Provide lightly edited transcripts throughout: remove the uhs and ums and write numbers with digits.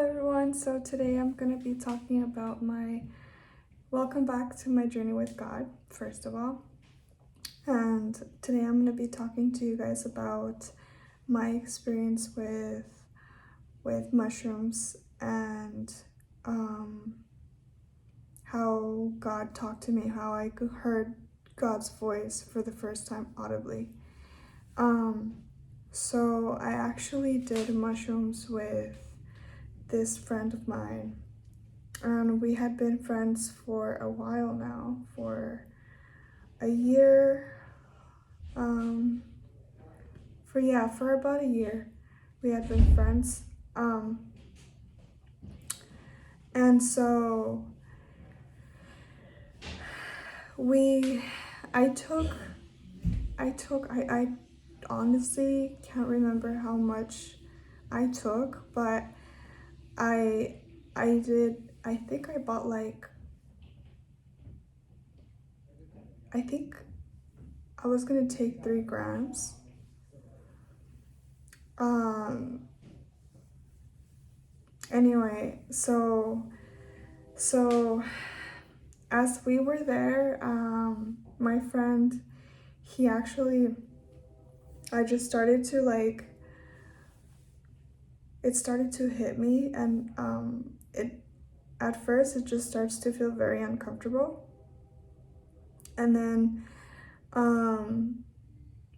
everyone. So today I'm going to be talking about welcome back to my journey with God, first of all. And today I'm going to be talking to you guys about my experience with mushrooms and how God talked to me, how I heard God's voice for the first time audibly. So I actually did mushrooms with this friend of mine, and we had been friends for a while now, for a year, for about a year we had been friends. And so I honestly can't remember how much I took, but I think I bought I think I was gonna take 3 grams. Anyway, so as we were there, my friend, I just started to it started to hit me, and at first it just starts to feel very uncomfortable. And then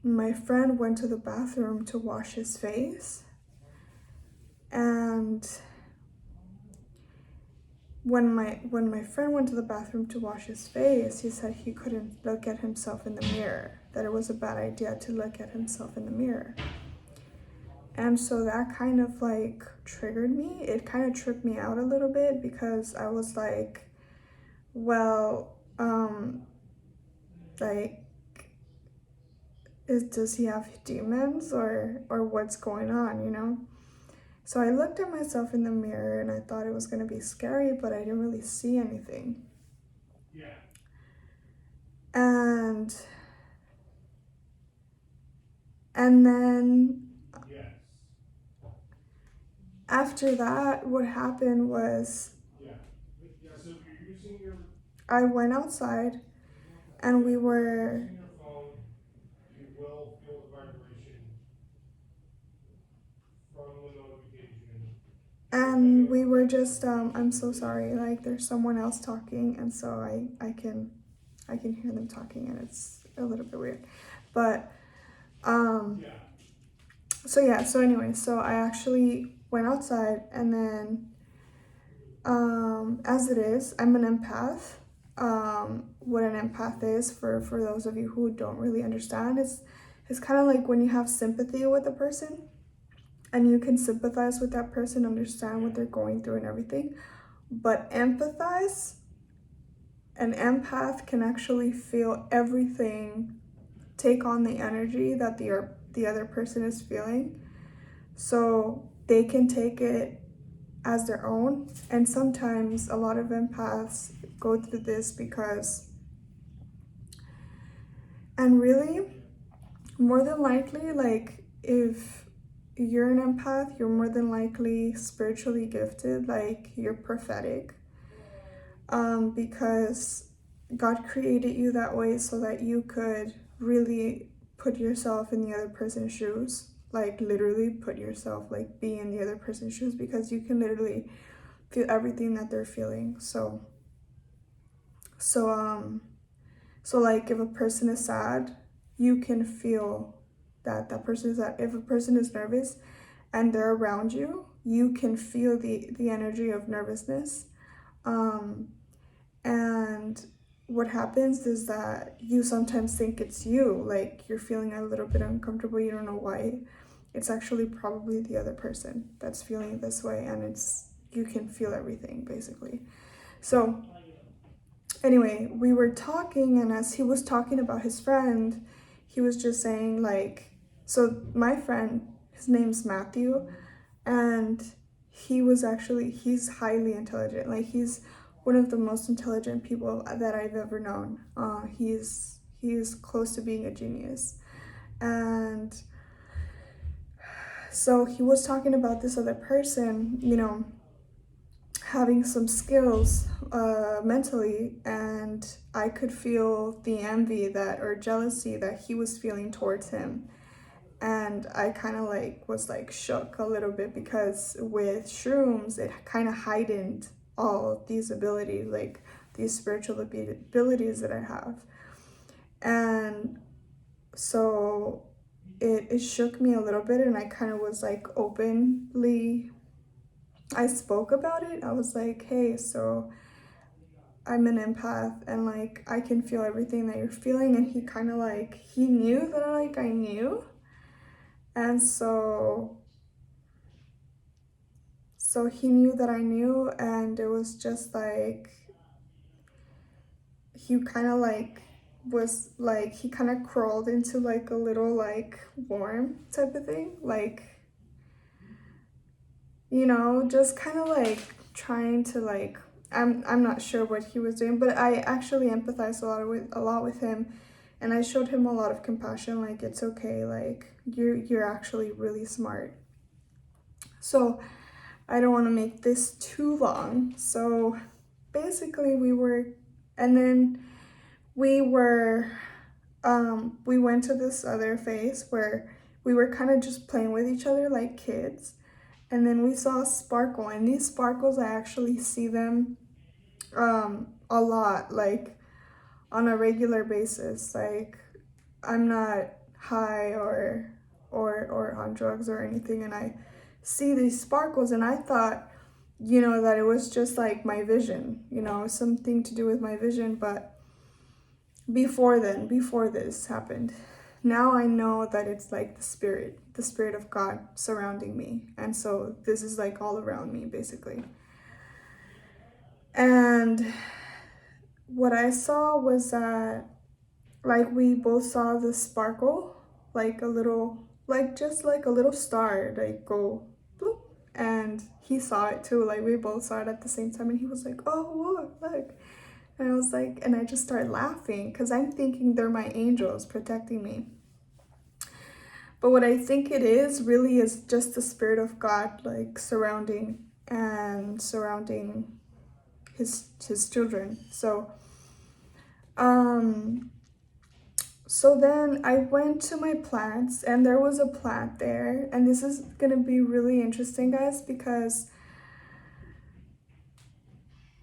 my friend went to the bathroom to wash his face, and when my friend went to the bathroom to wash his face, he said he couldn't look at himself in the mirror, that it was a bad idea to look at himself in the mirror. And so that kind of triggered me. It kind of tripped me out a little bit, because I was like, well, does he have demons or what's going on, you know? So I looked at myself in the mirror and I thought it was going to be scary, but I didn't really see anything. Yeah. And then Yes. after that, what happened was Yeah. Yeah. So if you're using your I went outside and we were using your phone, you will feel the vibration from the notification. and we were just I'm so sorry, like there's someone else talking, and so I can hear them talking, and it's a little bit weird. But Yeah. so anyway, so I actually went outside, and then as it is, I'm an empath. What an empath is, for those of you who don't really understand, it's kind of like when you have sympathy with a person and you can sympathize with that person, understand what they're going through and everything. But empathize, an empath can actually feel everything, take on the energy that the other person is feeling, so they can take it as their own. And sometimes a lot of empaths go through this because, and really, more than likely, like if you're an empath, you're more than likely spiritually gifted, like you're prophetic, because God created you that way so that you could really put yourself in the other person's shoes, like literally put yourself, like be in the other person's shoes, because you can literally feel everything that they're feeling. So like if a person is sad, you can feel that person is sad. If a person is nervous and they're around you, you can feel the energy of nervousness. And what happens is that you sometimes think it's you, like you're feeling a little bit uncomfortable, you don't know why. It's actually probably the other person that's feeling this way, and you can feel everything basically. So anyway, we were talking, and as he was talking about his friend, he was just saying so my friend, his name's Matthew, and he's highly intelligent. Like he's one of the most intelligent people that I've ever known. He's close to being a genius. And so he was talking about this other person, having some skills mentally, and I could feel the envy that or jealousy that he was feeling towards him. And I kind of like was like shook a little bit because with shrooms it kind of heightened all these abilities, like these spiritual abilities that I have. And so it shook me a little bit, and I kind of was like openly, I spoke about it. I was like, hey, so I'm an empath and like I can feel everything that you're feeling. And he kind of like, he knew that I knew. And so he knew that I knew, and it was just like, he kind of like was like, he kind of crawled into like a little like worm type of thing, like, you know, just kind of like trying to like, I'm not sure what he was doing, but I actually empathized a lot with him, and I showed him a lot of compassion, like it's okay, like you're actually really smart. So I don't want to make this too long. So basically and then we were we went to this other phase where we were kind of just playing with each other like kids. And then we saw a sparkle, and these sparkles, I actually see them a lot, like on a regular basis. Like I'm not high or on drugs or anything, and I see these sparkles, and I thought, you know, that it was just like my vision, you know, something to do with my vision. But before this happened, now I know that it's like the spirit of God surrounding me. And so this is like all around me, basically. And what I saw was that, like, we both saw the sparkle, like a little, like just like a little star, like go bloop. And he saw it too, like we both saw it at the same time, and he was like, oh, look. And I was like, and I just started laughing because I'm thinking they're my angels protecting me. But what I think it is really is just the spirit of God, like surrounding his children. So then I went to my plants, and there was a plant there, and this is gonna be really interesting, guys, because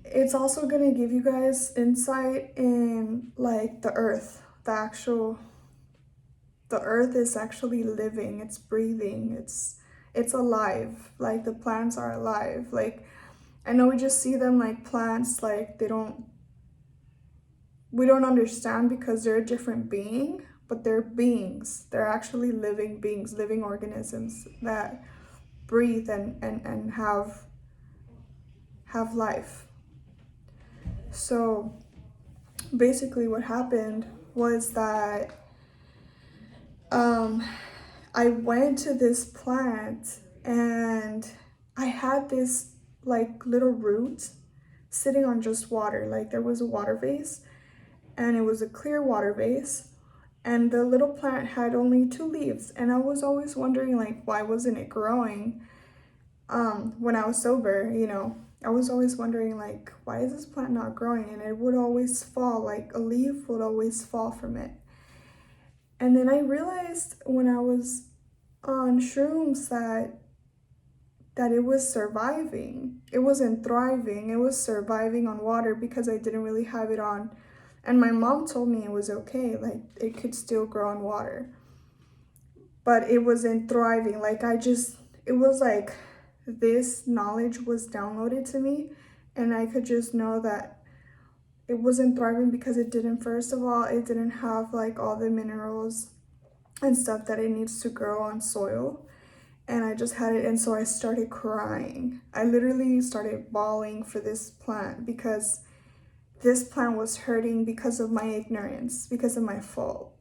it's also gonna give you guys insight in like the earth. The earth is actually living, it's breathing, it's alive. Like the plants are alive. Like I know we just see them like plants, like we don't understand because they're a different being, but they're beings. They're actually living beings, living organisms that breathe and have life. So basically what happened was that I went to this plant, and I had this like little root sitting on just water. Like there was a water vase, and it was a clear water vase, and the little plant had only 2 leaves, and I was always wondering like why wasn't it growing when I was sober, you know. I was always wondering like why is this plant not growing, and it would always fall, like a leaf would always fall from it. And then I realized when I was on shrooms that it was surviving. It wasn't thriving, it was surviving on water because I didn't really have it on. And my mom told me it was okay, like it could still grow on water. But it wasn't thriving. Like it was like this knowledge was downloaded to me, and I could just know that it wasn't thriving because it didn't, first of all, it didn't have like all the minerals and stuff that it needs to grow on soil. And I just had it, and so I started crying. I literally started bawling for this plant because this plant was hurting because of my ignorance, because of my fault.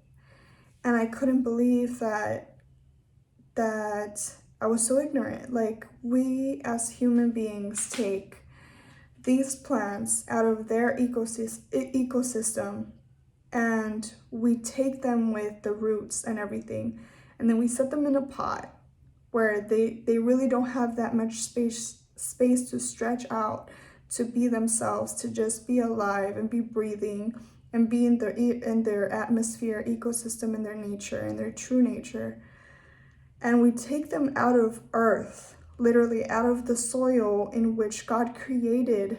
And I couldn't believe that I was so ignorant. Like we as human beings take these plants out of their ecosystem, and we take them with the roots and everything, and then we set them in a pot where they really don't have that much space space to stretch out, to be themselves, to just be alive and be breathing and be in their atmosphere, ecosystem, in their nature, in their true nature. And we take them out of earth, literally out of the soil in which God created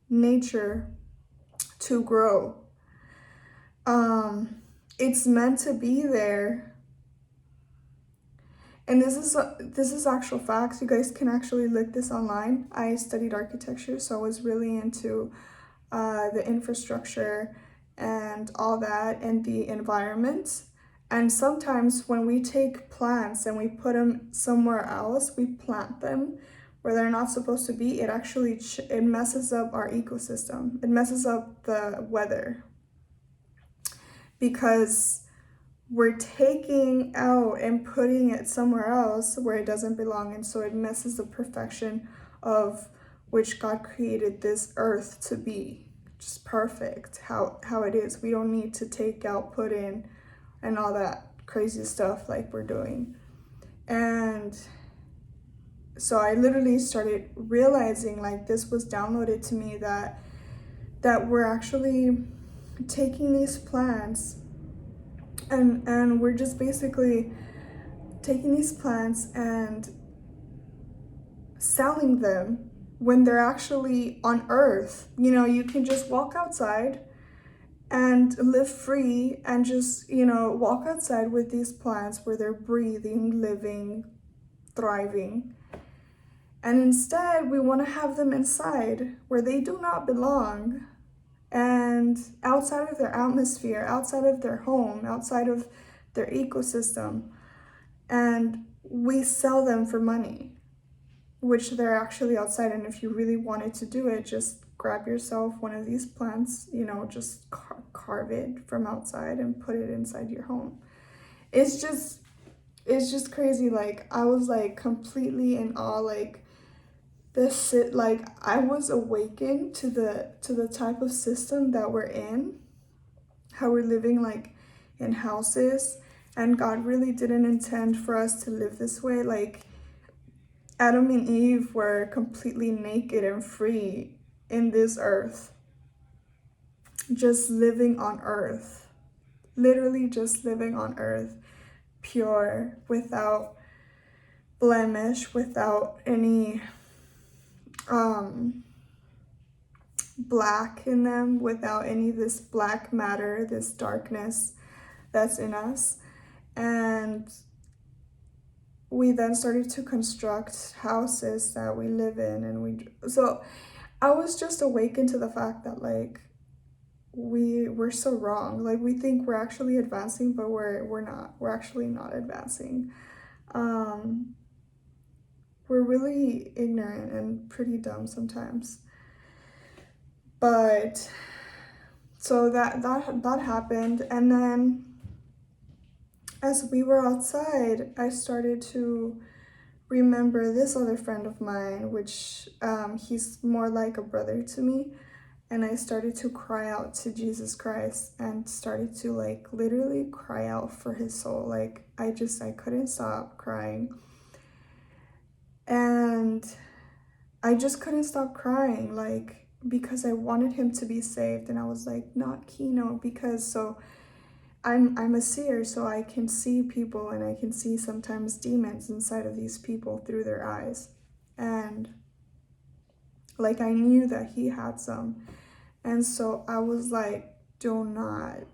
nature to grow. It's meant to be there. And this is actual facts. You guys can actually look this online. I studied architecture, so I was really into the infrastructure and all that, and the environment. And sometimes when we take plants and we put them somewhere else, we plant them where they're not supposed to be, it messes up our ecosystem. It messes up the weather, because we're taking out and putting it somewhere else where it doesn't belong. And so it messes the perfection of which God created this earth to be. Just perfect, how it is. We don't need to take out, put in, and all that crazy stuff like we're doing. And so I literally started realizing, like, this was downloaded to me, that we're actually taking these plants and we're just basically taking these plants and selling them when they're actually on earth. You know, you can just walk outside and live free and just, walk outside with these plants where they're breathing, living, thriving. And instead, we want to have them inside where they do not belong, and outside of their atmosphere, outside of their home, outside of their ecosystem. And we sell them for money, which they're actually outside. And if you really wanted to do it, just grab yourself one of these plants, just carve it from outside and put it inside your home. It's just crazy. Like, I was like completely in awe, like, I was awakened to the type of system that we're in, how we're living like in houses, and God really didn't intend for us to live this way. Like, Adam and Eve were completely naked and free in this earth, just living on earth, literally just living on earth, pure, without blemish, without any black in them, without any of this black matter, this darkness that's in us. And we then started to construct houses that we live in, and so I was just awakened to the fact that, like, we're so wrong. Like, we think we're actually advancing, but we're not. We're actually not advancing. We're really ignorant and pretty dumb sometimes. But so that happened, and then as we were outside, I started to remember this other friend of mine, which he's more like a brother to me. And I started to cry out to Jesus Christ and started to, like, literally cry out for his soul. Like, I couldn't stop crying. And I just couldn't stop crying, like, because I wanted him to be saved. And I was like, not Kino, because so I'm a seer, so I can see people, and I can see sometimes demons inside of these people through their eyes. And like, I knew that he had some. And so I was like, don't let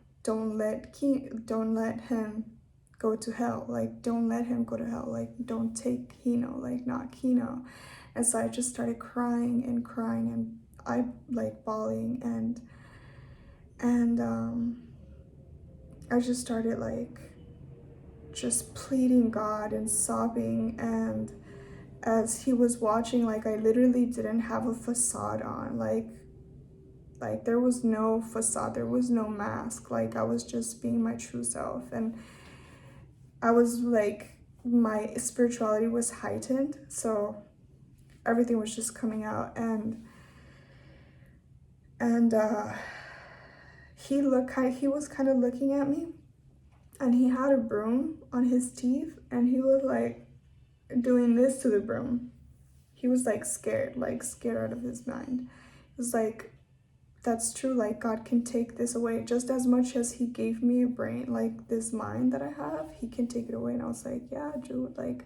him go to hell. Like, don't let him go to hell. Like, don't take Kino, like, not Kino. And so I just started crying, and I like bawling, and I just started like just pleading God and sobbing. And as he was watching, like, I literally didn't have a facade on, like there was no facade, there was no mask. Like, I was just being my true self, and I was like, my spirituality was heightened, so everything was just coming out. And he was kind of looking at me, and he had a broom on his teeth, and he was like doing this to the broom. he was like scared out of his mind. It was like, that's true, like God can take this away just as much as he gave me a brain, like this mind that I have, he can take it away. And I was like, yeah, Jude, like.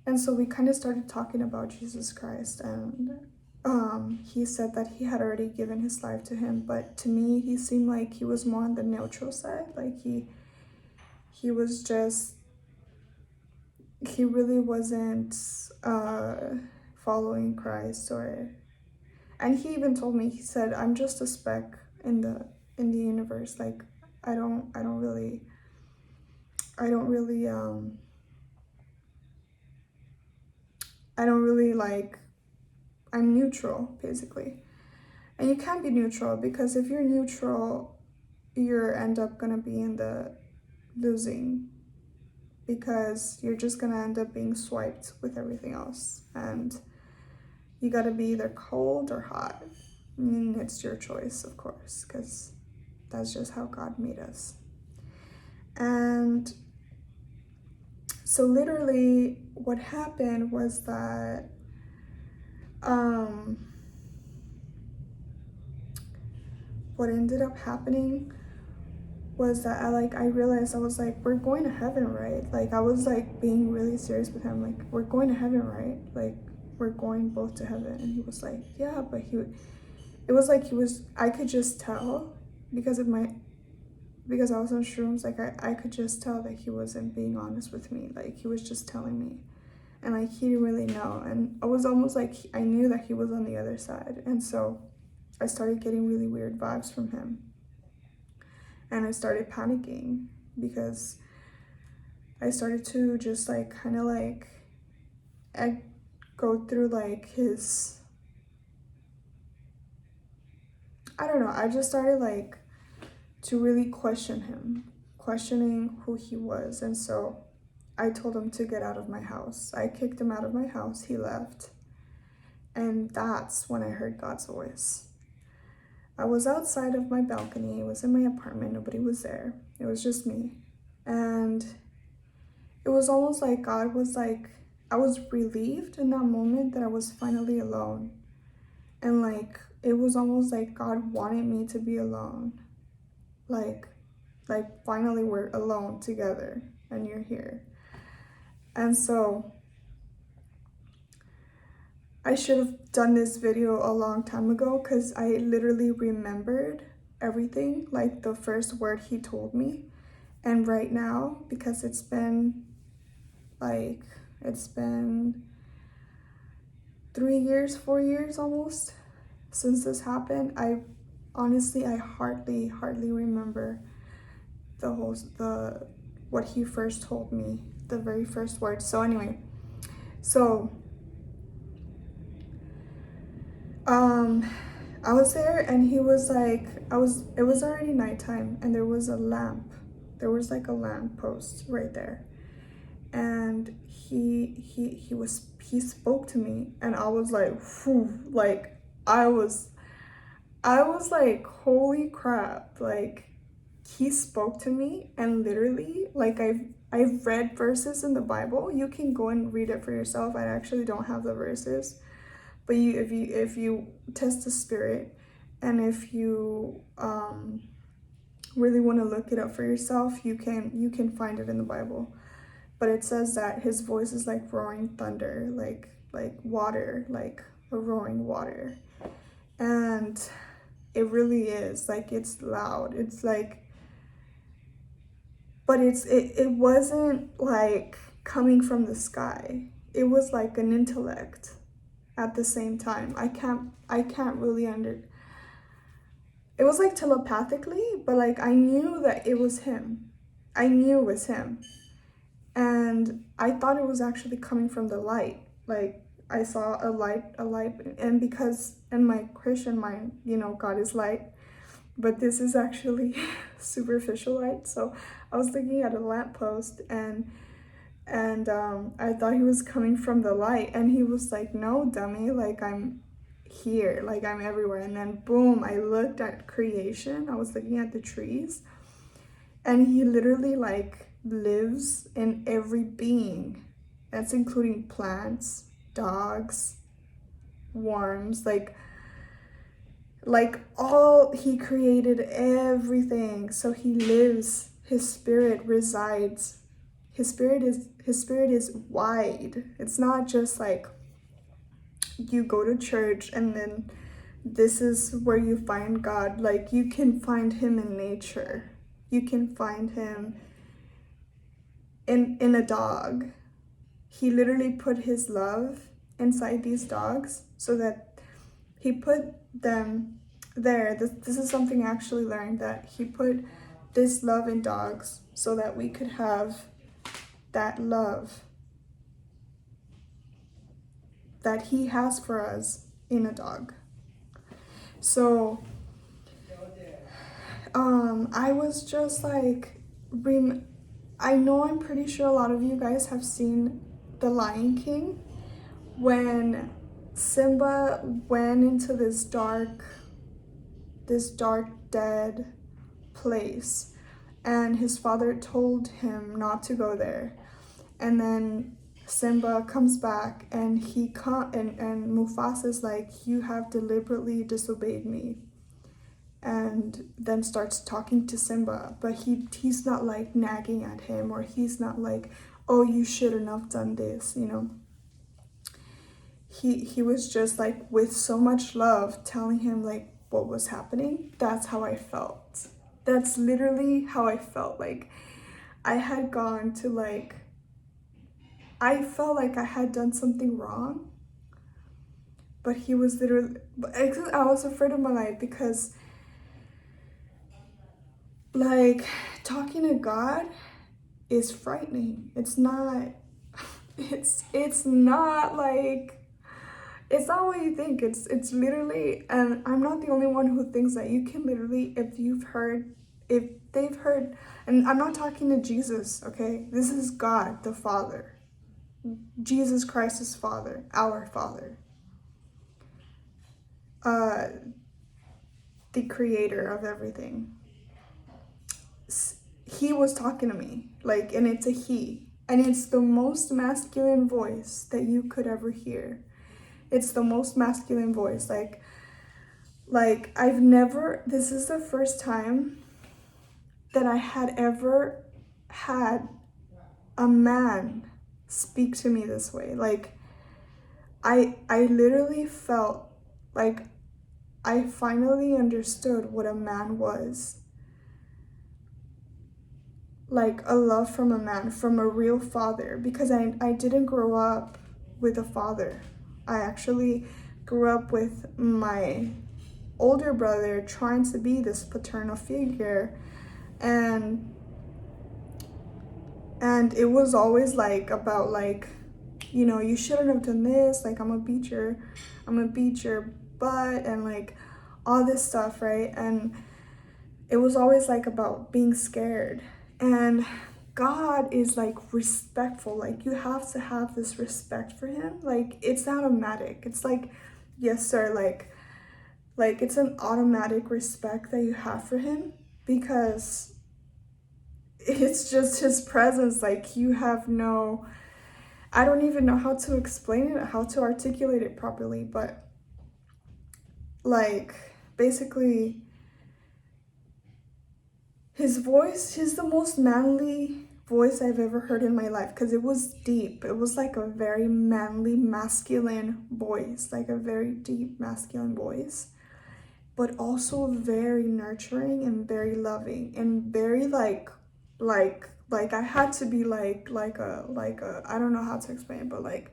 And so we kind of started talking about Jesus Christ, and he said that he had already given his life to him, but to me he seemed like he was more on the neutral side. Like he was just, he really wasn't following Christ. Or, and he even told me, he said, I'm just a speck in the universe. Like I don't really like, I'm neutral basically. And you can't be neutral, because if you're neutral, you're end up gonna be in the losing, because you're just gonna end up being swiped with everything else. And you gotta be either cold or hot. I mean, it's your choice, of course, because that's just how God made us. And so literally what happened was that what ended up happening was that I realized, I was like, we're going to heaven, right? Like I was like being really serious with him, like, we're going to heaven, right? Like we're going both to heaven. And he was like, yeah, but it was like I could just tell, because I was on shrooms, like I could just tell that he wasn't being honest with me. Like he was just telling me, and like he didn't really know. And I was almost like, I knew that he was on the other side. And so I started getting really weird vibes from him. And I started panicking, because I started to just like kind of like go through like his, I don't know, I just started like to really question him, questioning who he was. And so I told him to get out of my house. I kicked him out of my house. He left. And that's when I heard God's voice. I was outside of my balcony. It was in my apartment. Nobody was there. It was just me. And it was almost like God was like, I was relieved in that moment that I was finally alone. And like, it was almost like God wanted me to be alone. Like finally we're alone together and you're here. And so I should have done this video a long time ago, because I literally remembered everything, like the first word he told me. And right now, because it's been 3 years, 4 years almost since this happened, I hardly remember what he first told me, the very first word. So anyway, I was there, and he was like, it was already nighttime, and there was a lamp. There was like a lamp post right there. And he spoke to me, and I was like, whew, like I was like, holy crap, like he spoke to me. And literally, like I've read verses in the Bible. You can go and read it for yourself. I actually don't have the verses. But if you test the spirit, and if you really want to look it up for yourself, you can find it in the Bible. But it says that his voice is like roaring thunder, like water, like a roaring water. And it really is, like, it's loud. It's like, but it wasn't like coming from the sky. It was like an intellect at the same time. I can't really it was like telepathically, but like I knew that it was him. I knew it was him. And I thought it was actually coming from the light. Like I saw a light, and because in my Christian mind, God is light, but this is actually superficial light. So I was looking at a lamppost, and I thought he was coming from the light, and he was like, no, dummy, like I'm here, like I'm everywhere. And then boom, I looked at creation. I was looking at the trees, and he literally like lives in every being. That's including plants, dogs, worms, like all, he created everything. So he lives, his spirit resides. His spirit is wide. It's not just like you go to church and then this is where you find God. Like, you can find him in nature. You can find him in a dog. He literally put his love inside these dogs so that he put them there. This is something I actually learned, that he put this love in dogs so that we could have that love that he has for us in a dog. So I was just like, I know, I'm pretty sure a lot of you guys have seen The Lion King, when Simba went into this dark, dead place, and his father told him not to go there. And then Simba comes back and and Mufasa's like, you have deliberately disobeyed me. And then starts talking to Simba, but he's not like nagging at him, or he's not like, oh, you shouldn't have done this, you know. He was just like, with so much love, telling him like what was happening. That's how I felt. That's literally how I felt. Like, I had gone to like, I felt like I had done something wrong, but he was literally, I was afraid of my life, because like, talking to God is frightening. It's not, it's not like, it's not what you think. It's literally, and I'm not the only one who thinks that. You can literally, if they've heard, and I'm not talking to Jesus, okay? This is God, the Father. Jesus Christ's Father, our Father. The creator of everything. He was talking to me, like, and it's a he. And it's the most masculine voice that you could ever hear. It's the most masculine voice. Like I've never, this is the first time that I had ever had a man speak to me this way. Like, I literally felt like I finally understood what a man was. Like, a love from a man, from a real father, because I didn't grow up with a father. I actually grew up with my older brother trying to be this paternal figure, and it was always like about like, you know, you shouldn't have done this, like, I'm gonna beat your butt, and like all this stuff, right? And it was always like about being scared. And God is like respectful. Like, you have to have this respect for him. Like, it's automatic. It's like, yes sir, like it's an automatic respect that you have for him, because it's just his presence. Like, you have no, I don't even know how to explain it, how to articulate it properly, but like, basically, his voice, he's the most manly voice I've ever heard in my life, because it was deep. It was like a very manly, masculine voice, like a very deep masculine voice, but also very nurturing and very loving and very like I had to be like a I don't know how to explain it, but like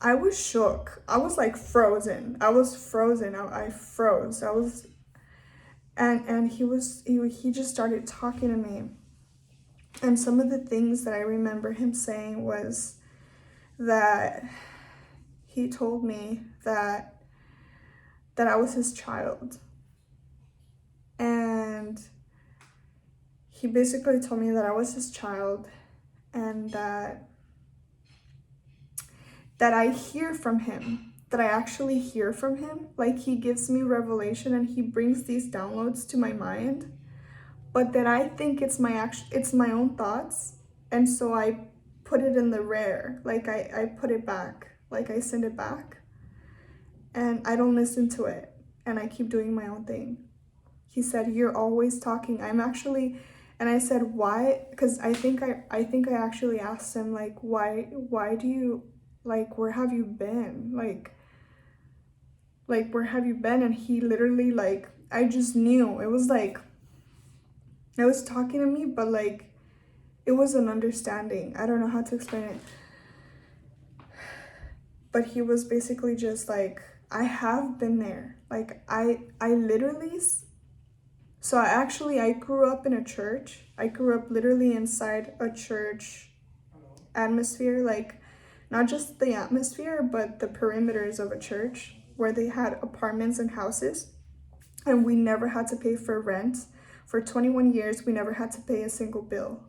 I was shook. I was like frozen. I was frozen. I froze. I was, and he just started talking to me. And some of the things that I remember him saying was that he told me that I was his child. And he basically told me that I was his child, and that I hear from him, that I actually hear from him. Like, he gives me revelation and he brings these downloads to my mind, but that I think it's my own thoughts, And so I put it in the rare, like I put it back, like I send it back, and I don't listen to it, and I keep doing my own thing. He said, "You're always talking." I'm actually, and I said, "Why?" Because I think I actually asked him, like, why do you, like, where have you been? Like where have you been? And he literally, like, I just knew. It was like, it was talking to me, but like, it was an understanding. I don't know how to explain it. But he was basically just like, I have been there. Like, I literally, so I grew up in a church. I grew up literally inside a church atmosphere, like not just the atmosphere, but the perimeters of a church where they had apartments and houses. And we never had to pay for rent. For 21 years, we never had to pay a single bill.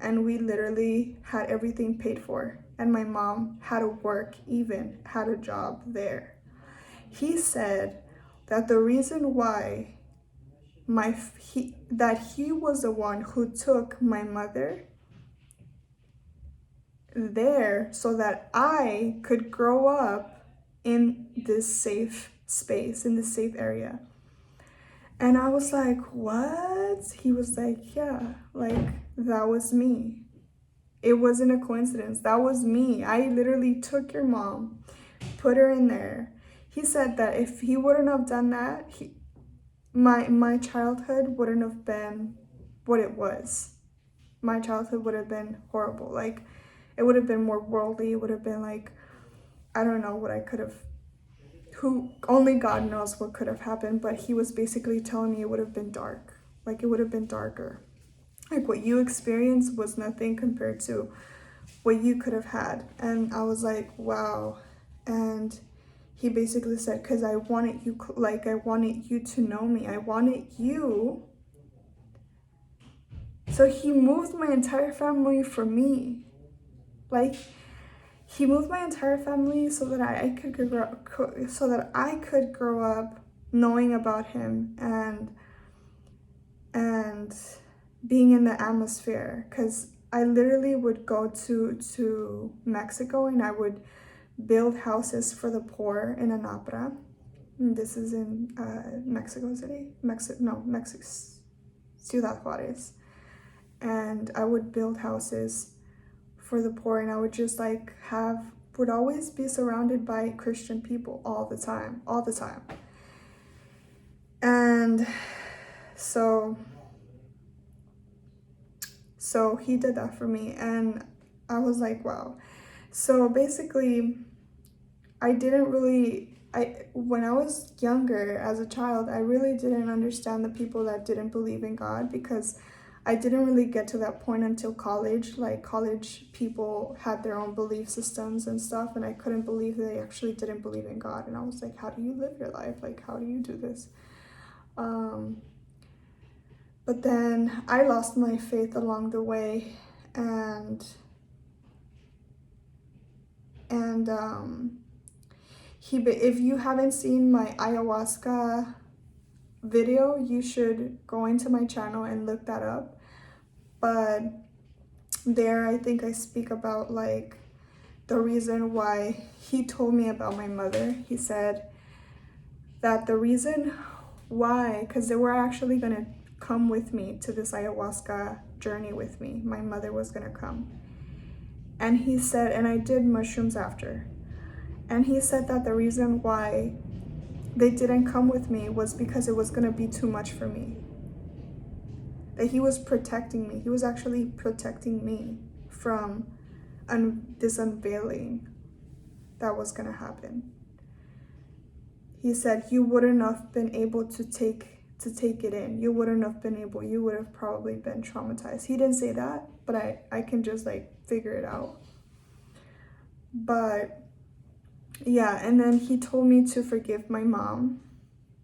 And we literally had everything paid for. And my mom had to work, even had a job there. He said that the reason why that he was the one who took my mother there so that I could grow up in this safe space, in this safe area. And I was like, what? He was like, yeah, like that was me. It wasn't a coincidence. That was me. I literally took your mom, put her in there. He said that if he wouldn't have done that, my childhood wouldn't have been what it was. My childhood would have been horrible. Like, it would have been more worldly. It would have been like, I don't know what I could have, who, only God knows what could have happened. But he was basically telling me it would have been dark. Like, it would have been darker. Like, what you experienced was nothing compared to what you could have had. And I was like, wow. And he basically said, because I wanted you, like, I wanted you to know me. I wanted you. So he moved my entire family for me. Like, he moved my entire family so that I could grow up knowing about him and being in the atmosphere. Because I literally would go to Mexico and I would build houses for the poor in Anapra. This is in Mexico City, Ciudad Juarez. And I would build houses for the poor, and I would just like would always be surrounded by Christian people all the time. And so he did that for me, and I was like, wow. So basically, when I was younger as a child, I really didn't understand the people that didn't believe in God, because I didn't really get to that point until college. Like, college people had their own belief systems and stuff, and I couldn't believe they actually didn't believe in God. And I was like, how do you live your life? Like, how do you do this? But then I lost my faith along the way, and if you haven't seen my ayahuasca video, you should go into my channel and look that up. But there, I think I speak about like the reason why he told me about my mother. He said that the reason why, because they were actually gonna come with me to this ayahuasca journey with me. My mother was gonna come. And he said, and I did mushrooms after. And he said that the reason why they didn't come with me was because it was gonna be too much for me. That he was protecting me. He was actually protecting me from this unveiling that was gonna happen. He said, you wouldn't have been able to take it in. You wouldn't have been able, you would have probably been traumatized. He didn't say that, but I can just like figure it out. But yeah, and then he told me to forgive my mom.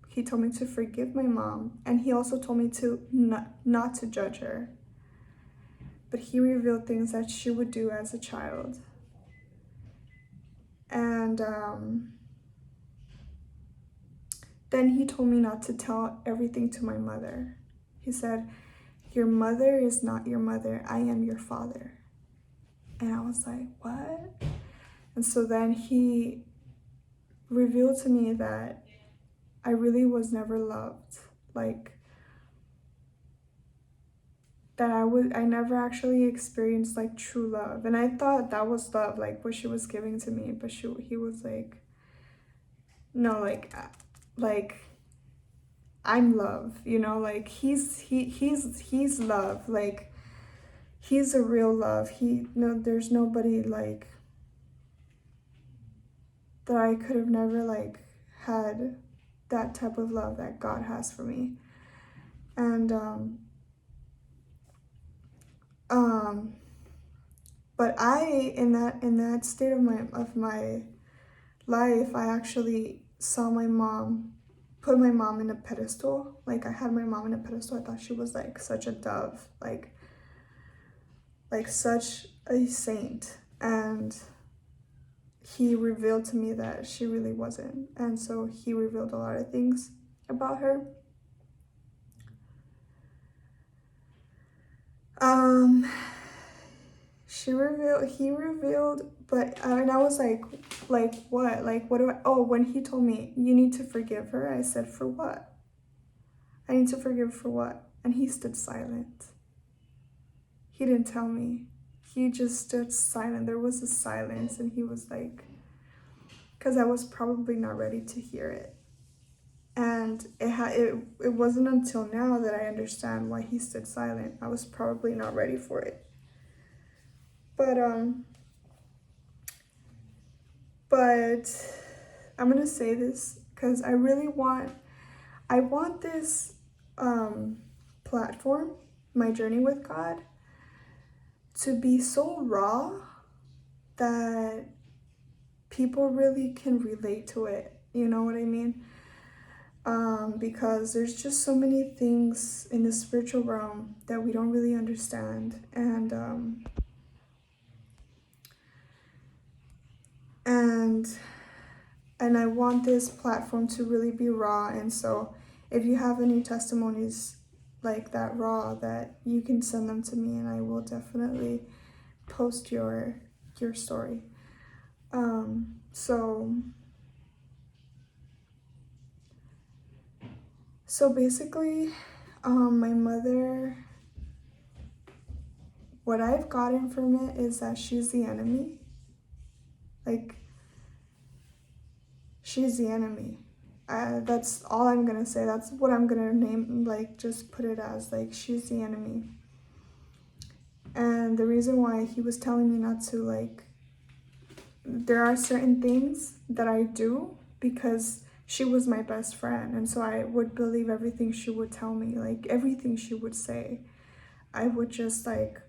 He told me to forgive my mom, and he also told me to not to judge her. But he revealed things that she would do as a child. And then he told me not to tell everything to my mother. He said, your mother is not your mother. I am your father. And I was like, what? And so then he revealed to me that I really was never loved. Like, that I never actually experienced like true love. And I thought that was love, like what she was giving to me. But he was like, no, like I'm love, you know, like he's love. Like he's a real love. There's nobody like that I could have never like had that type of love that God has for me. And but in that state of my life, I actually saw my mom, put my mom in a pedestal. Like I had my mom in a pedestal. I thought she was like such a dove, like such a saint. And he revealed to me that she really wasn't. And so he revealed a lot of things about her. He revealed, but and I was like what? Like what do I, oh, when he told me, you need to forgive her, I said, for what? I need to forgive for what? And he stood silent. He didn't tell me. He just stood silent. There was a silence, and he was like, because I was probably not ready to hear it. And it wasn't until now that I understand why he stood silent. I was probably not ready for it. But I'm gonna say this because I want this platform, my journey with God, to be so raw that people really can relate to it. You know what I mean? Because there's just so many things in the spiritual realm that we don't really understand, and I want this platform to really be raw. And so if you have any testimonies like that raw, that you can send them to me, and I will definitely post your story. So basically, my mother, what I've gotten from it is that she's the enemy. Like, she's the enemy. That's all I'm gonna say. That's what I'm gonna name, like, just put it as, like, she's the enemy. And the reason why he was telling me not to, like, there are certain things that I do because she was my best friend, and so I would believe everything she would tell me, like everything she would say. I would just like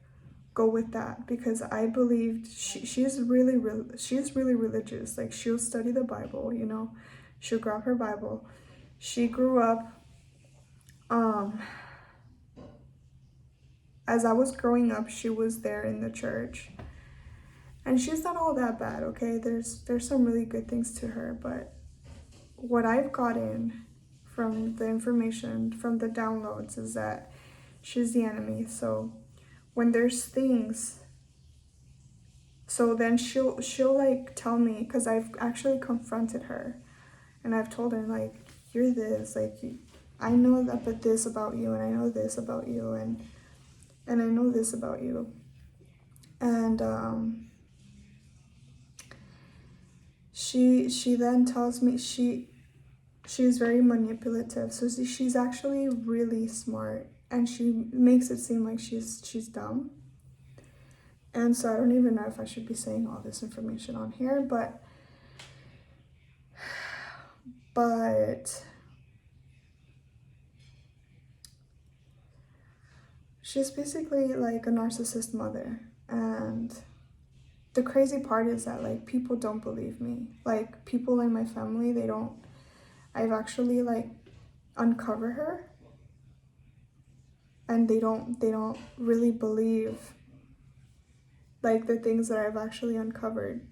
go with that because I believed she's really religious. Like she'll study the Bible, you know, she'll grab her Bible. She grew up as I was growing up, she was there in the church. And she's not all that bad, okay? There's some really good things to her, but what I've gotten from the information, from the downloads, is that she's the enemy. So when there's things, so then she'll like tell me, because I've actually confronted her, and I've told her, like, you're this, like, I know that, but this about you, and I know this about you, and I know this about you. And she then tells me she's very manipulative. So she's actually really smart, and she makes it seem like she's dumb. And so I don't even know if I should be saying all this information on here, but she's basically like a narcissist mother. And the crazy part is that like people don't believe me. Like people in my family, they don't. I've actually like uncover her, and they don't really believe like the things that I've actually uncovered.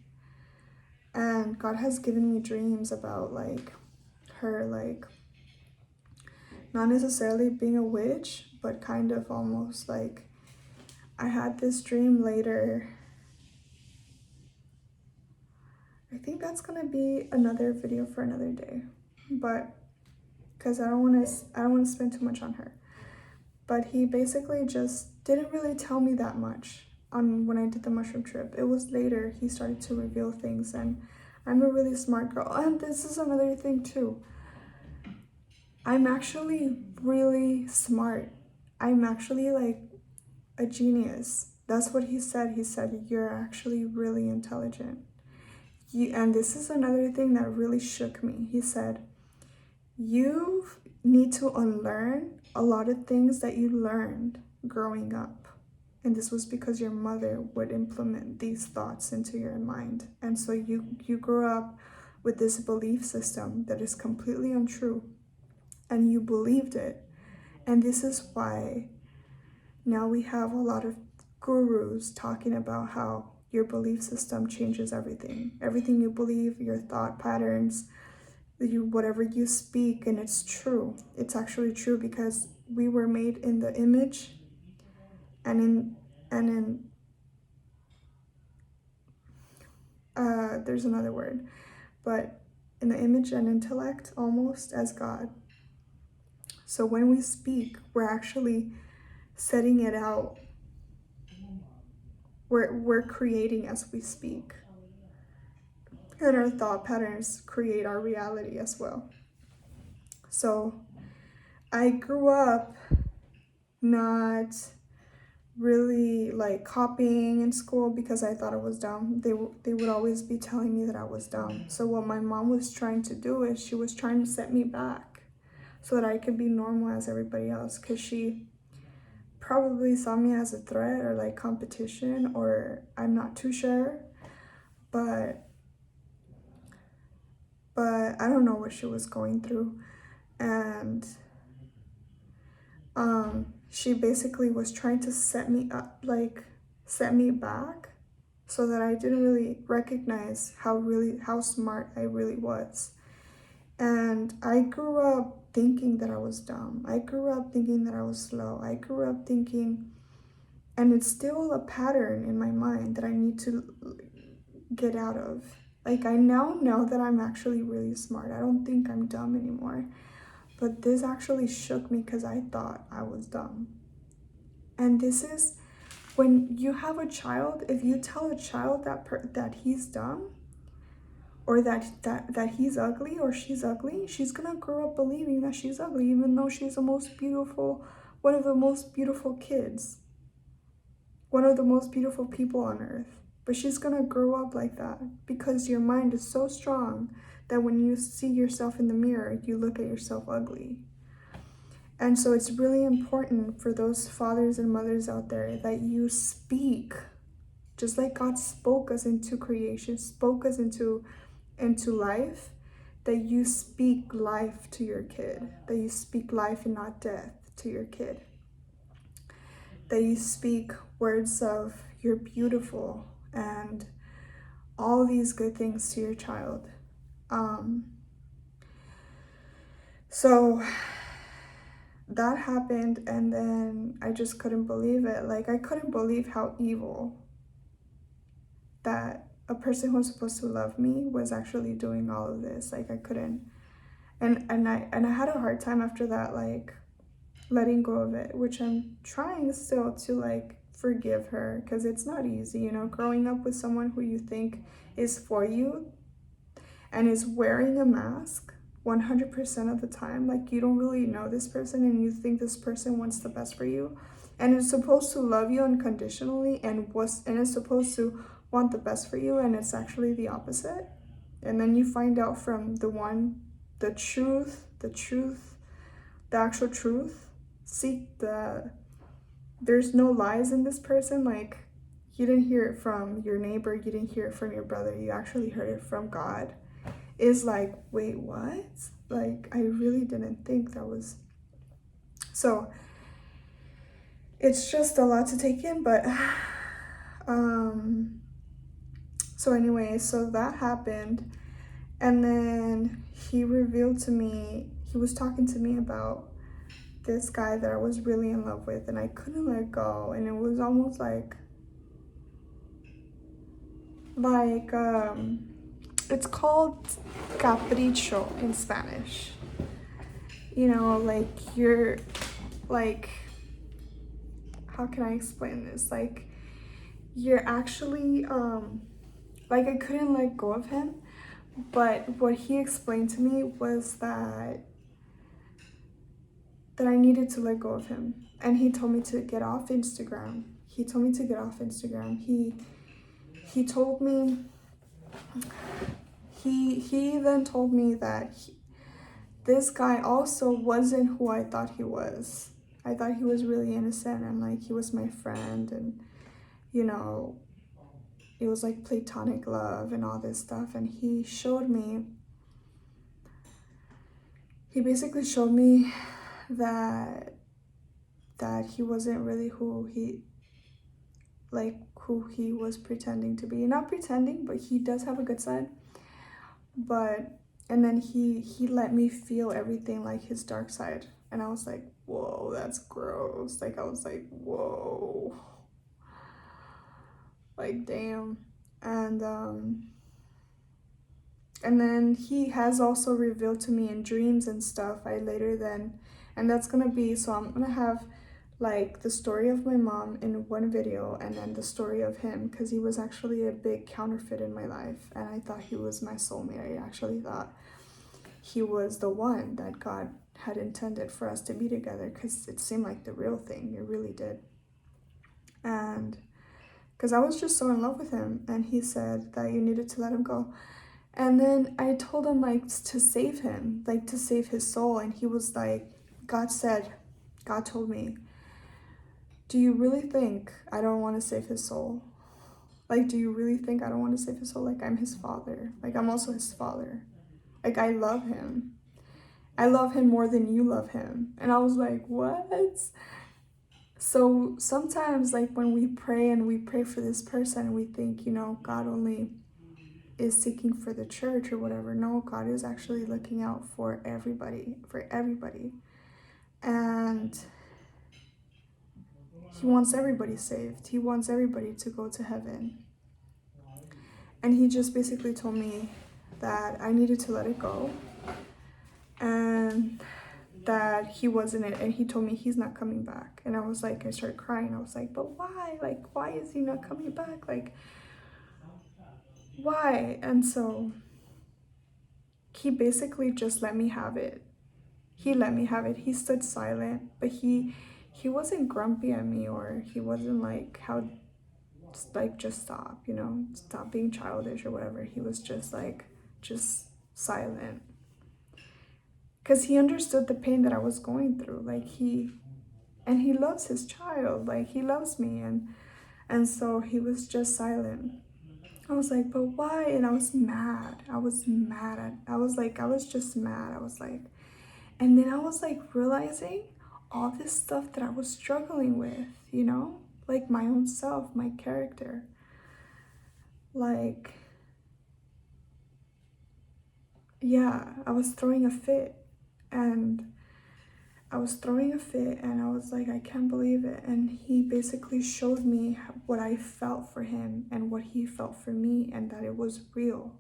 And God has given me dreams about like her, like not necessarily being a witch, but kind of almost like I had this dream later I think that's gonna be another video for another day, but because I don't want to spend too much on her. But he basically just didn't really tell me that much on when I did the mushroom trip. It was later he started to reveal things, and I'm a really smart girl. And this is another thing too. I'm actually really smart. I'm actually like a genius. That's what he said. He said, you're actually really intelligent. And this is another thing that really shook me. He said, you need to unlearn a lot of things that you learned growing up. And this was because your mother would implement these thoughts into your mind. And so you grew up with this belief system that is completely untrue. And you believed it. And this is why now we have a lot of gurus talking about how your belief system changes everything. Everything you believe, your thought patterns, whatever you speak, and it's true. It's actually true because we were made in the image and in there's another word, but in the image and intellect almost as God. So when we speak, we're actually setting it out. We're creating as we speak. And our thought patterns create our reality as well. So I grew up not really like copying in school because I thought I was dumb. They would always be telling me that I was dumb. So what my mom was trying to do is she was trying to set me back so that I could be normal as everybody else, because she probably saw me as a threat or like competition, or I'm not too sure, but I don't know what she was going through. And she basically was trying to set me up, like set me back, so that I didn't really recognize how smart I really was. And I grew up thinking that I was dumb. I grew up thinking that I was slow. I grew up thinking, and it's still a pattern in my mind that I need to get out of. Like, I now know that I'm actually really smart. I don't think I'm dumb anymore. But this actually shook me because I thought I was dumb. And this is when you have a child, if you tell a child that he's dumb, or that he's ugly or she's ugly, she's gonna grow up believing that she's ugly, even though she's one of the most beautiful kids, one of the most beautiful people on earth. But she's gonna grow up like that because your mind is so strong that when you see yourself in the mirror, you look at yourself ugly. And so it's really important for those fathers and mothers out there that you speak, just like God spoke us into creation, spoke us into life, that you speak life to your kid, that you speak life and not death to your kid, that you speak words of you're beautiful and all these good things to your child. So that happened, and then I just couldn't believe it. Like, I couldn't believe how evil that a person who was supposed to love me was actually doing all of this. Like, I couldn't, and I had a hard time after that, like letting go of it, which I'm trying still to like forgive her, because it's not easy, you know, growing up with someone who you think is for you and is wearing a mask 100% of the time. Like, you don't really know this person and you think this person wants the best for you and is supposed to love you unconditionally and is supposed to want the best for you, and it's actually the opposite. And then you find out from the actual truth. There's no lies in this person. Like, you didn't hear it from your neighbor, you didn't hear it from your brother, you actually heard it from God. Is like, wait, what? Like, I really didn't think that was. So it's just a lot to take in, but so anyway, so that happened, and then he revealed to me, he was talking to me about this guy that I was really in love with, and I couldn't let go, and it was almost like it's called capricho in Spanish. You know, like you're like, how can I explain this? Like you're actually like I couldn't let go of him, but what he explained to me was that I needed to let go of him. And he told me to get off Instagram. He told me to get off Instagram. He told me he then told me that this guy also wasn't who I thought he was. I thought he was really innocent and like he was my friend, and you know, it was like platonic love and all this stuff. And he basically showed me that he wasn't really who he was pretending to be. Not pretending, but he does have a good side. But and then he let me feel everything, like his dark side. And I was like, whoa, that's gross. Like I was like, whoa. Like damn. And then he has also revealed to me in dreams and stuff. And that's gonna be, so I'm gonna have like the story of my mom in one video and then the story of him, because he was actually a big counterfeit in my life and I thought he was my soulmate. I actually thought he was the one that God had intended for us to be together, because it seemed like the real thing. It really did. And because I was just so in love with him, and he said that you needed to let him go. And then I told him like to save him, like to save his soul. And he was like, God told me, do you really think I don't want to save his soul? Like, do you really think I don't want to save his soul? Like, I'm his father. Like, I'm also his father. Like, I love him. I love him more than you love him. And I was like, what? So sometimes, like, when we pray for this person, we think, you know, God only is seeking for the church or whatever. No, God is actually looking out for everybody, and he wants everybody saved. He wants everybody to go to heaven. And he just basically told me that I needed to let it go and that he wasn't it. And he told me he's not coming back. And I was like, I started crying. I was like, but why? Like, why is he not coming back? Like, why? And so he basically just let me have it. He let me have it. He stood silent, but he wasn't grumpy at me, or he wasn't like, how, like, just stop, you know, stop being childish or whatever. He was just like, just silent, because he understood the pain that I was going through. Like he loves his child, like he loves me, and so he was just silent. I was like, but why? And I was mad. I was just mad. I was like, and then I was like realizing all this stuff that I was struggling with, you know, like my own self, my character. Like, yeah, I was throwing a fit, and I was like, I can't believe it. And he basically showed me what I felt for him and what he felt for me, and that it was real.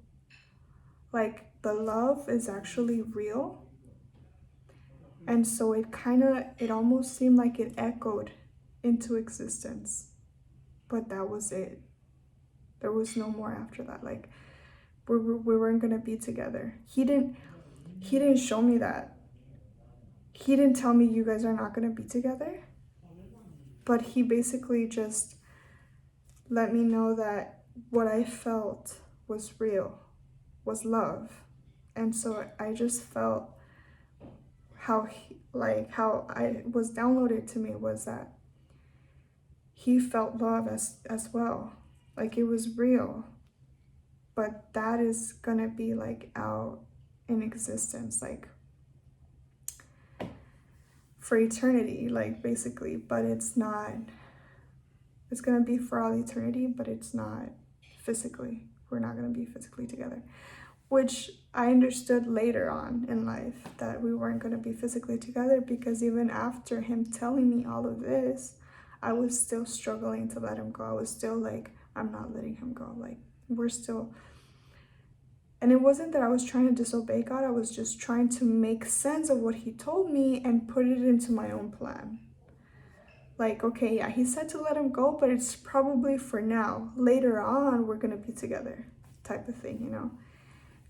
Like, the love is actually real. And so it almost seemed like it echoed into existence. But that was it. There was no more after that. Like, we weren't gonna be together. He didn't show me that. He didn't tell me you guys are not gonna be together. But he basically just let me know that what I felt was real, was love. And so I just felt how I was downloaded to me was that he felt love as well. Like, it was real. But that is gonna be like out in existence, like for eternity, like basically. But it's not, it's gonna be for all eternity, but it's not physically. We're not gonna be physically together, which I understood later on in life, that we weren't gonna be physically together, because even after him telling me all of this, I was still struggling to let him go. I was still like, I'm not letting him go. Like, we're still. And it wasn't that I was trying to disobey God, I was just trying to make sense of what he told me and put it into my own plan. Like, okay, yeah, he said to let him go, but it's probably for now. Later on, we're gonna be together, type of thing, you know?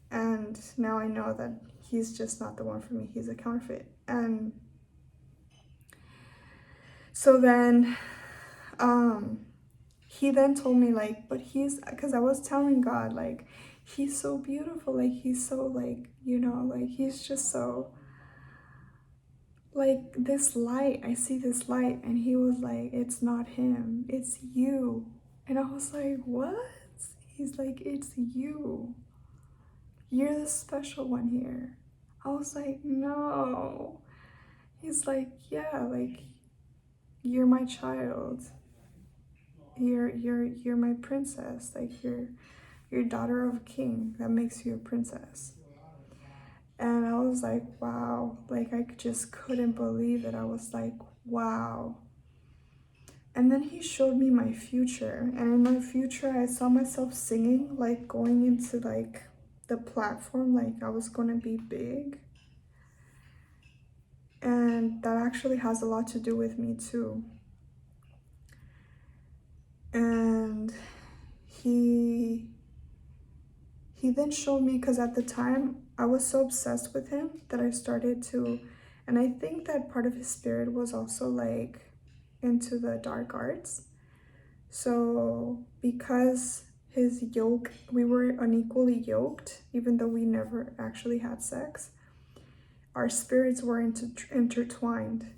And now I know that he's just not the one for me, he's a counterfeit. And so then, he then told me, like, but because I was telling God, like, he's so beautiful, like, he's so, like, you know, like, he's just so, like, this light, I see this light. And he was like, it's not him, it's you. And I was like, what? He's like, it's you. You're the special one here. I was like, no. He's like, yeah, like, you're my child. You're my princess. Like, you're daughter of a king. That makes you a princess. And I was like, wow. Like, I just couldn't believe it. I was like, wow. And then he showed me my future. And in my future, I saw myself singing, like, going into, like, the platform. Like, I was going to be big. And that actually has a lot to do with me, too. And he then showed me, because at the time I was so obsessed with him that I started to, and I think that part of his spirit was also like into the dark arts. So because his yoke, we were unequally yoked, even though we never actually had sex, our spirits were intertwined.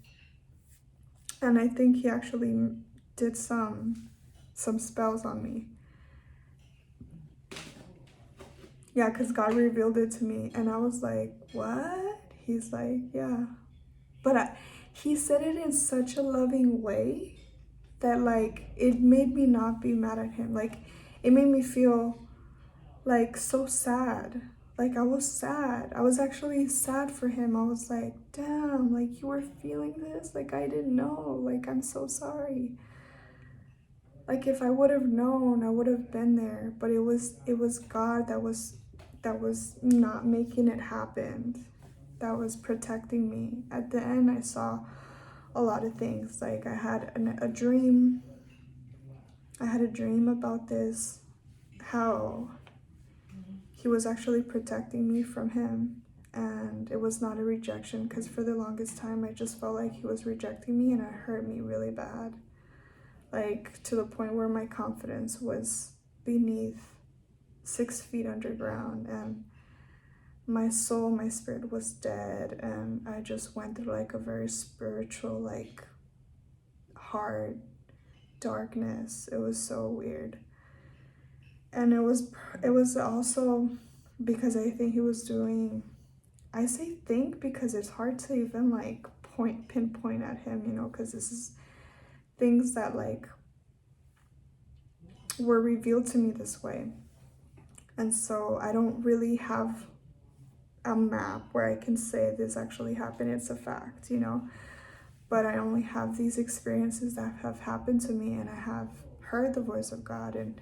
And I think he actually did some spells on me. Yeah, because God revealed it to me. And I was like, what? He's like, yeah. But he said it in such a loving way that, like, it made me not be mad at him. Like, it made me feel, like, so sad. Like, I was sad. I was actually sad for him. I was like, damn, like, you were feeling this? Like, I didn't know. Like, I'm so sorry. Like, if I would have known, I would have been there. But it was God that was not making it happen, that was protecting me. At the end, I saw a lot of things. Like, I had a dream. I had a dream about this, how he was actually protecting me from him. And it was not a rejection, because for the longest time, I just felt like he was rejecting me, and it hurt me really bad. Like, to the point where my confidence was beneath 6 feet underground, and my soul, my spirit was dead. And I just went through like a very spiritual, like, hard darkness. It was so weird. And it was also because I think he was doing, I say think because it's hard to even like pinpoint at him, you know, because this is things that like were revealed to me this way. And so I don't really have a map where I can say this actually happened, it's a fact, you know. But I only have these experiences that have happened to me, and I have heard the voice of God. And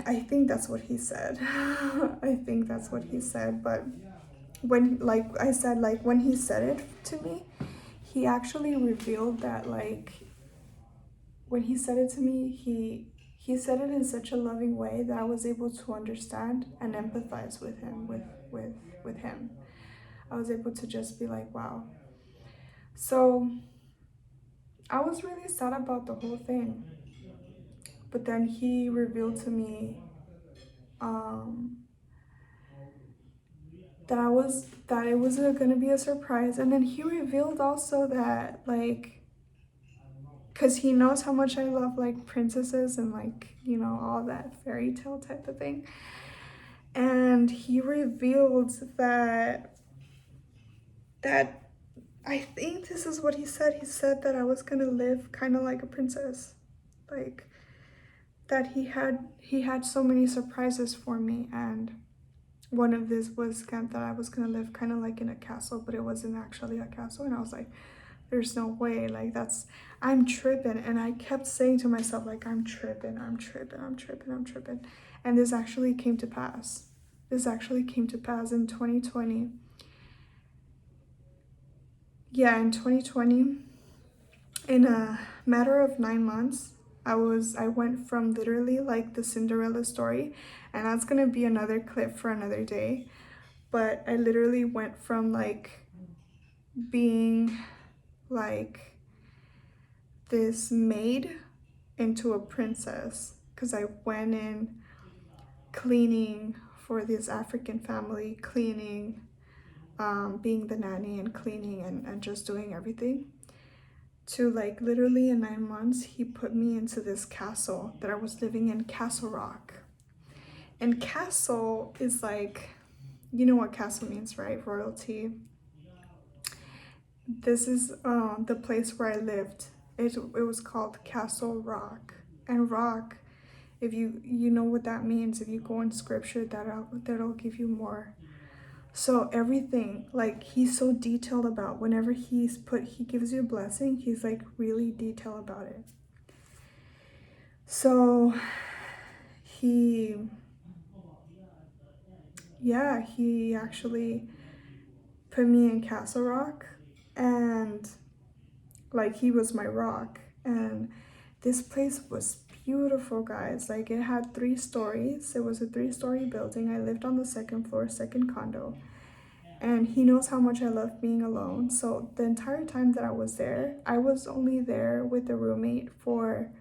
I think that's what he said. I think that's what he said. But when, like I said, like, when he said it to me, he actually revealed that, like, when he said it to me, he said it in such a loving way that I was able to understand and empathize with him, with him. I was able to just be like, wow. So I was really sad about the whole thing. But then he revealed to me that it was gonna be a surprise. And then he revealed also that, like, because he knows how much I love, like, princesses and, like, you know, all that fairy tale type of thing. And he revealed that I think this is what he said. He said that I was gonna live kind of like a princess, like, that he had so many surprises for me. And one of this was that I was gonna live kind of like in a castle, but it wasn't actually a castle. And I was like, There's no way. Like, I'm tripping. And I kept saying to myself, like, I'm tripping. And this actually came to pass. This actually came to pass in 2020. Yeah, in 2020, in a matter of 9 months, I went from literally like the Cinderella story, and that's gonna be another clip for another day. But I literally went from like being like this maid into a princess, because I went in cleaning for this African family, cleaning, being the nanny and cleaning and just doing everything. To like literally in 9 months, he put me into this castle that I was living in, Castle Rock. And castle is like, you know what castle means, right? Royalty. This is the place where I lived. It was called Castle Rock. And rock, if you know what that means, if you go in scripture, that'll give you more. So everything, like, he's so detailed about whenever he gives you a blessing, he's like really detailed about it. So he actually put me in Castle Rock, and like he was my rock. And this place was beautiful, guys. Like, it had 3 stories. It was a 3-story building. I lived on the 2nd floor, second condo. And he knows how much I love being alone. So the entire time that I was there, I was only there with a roommate for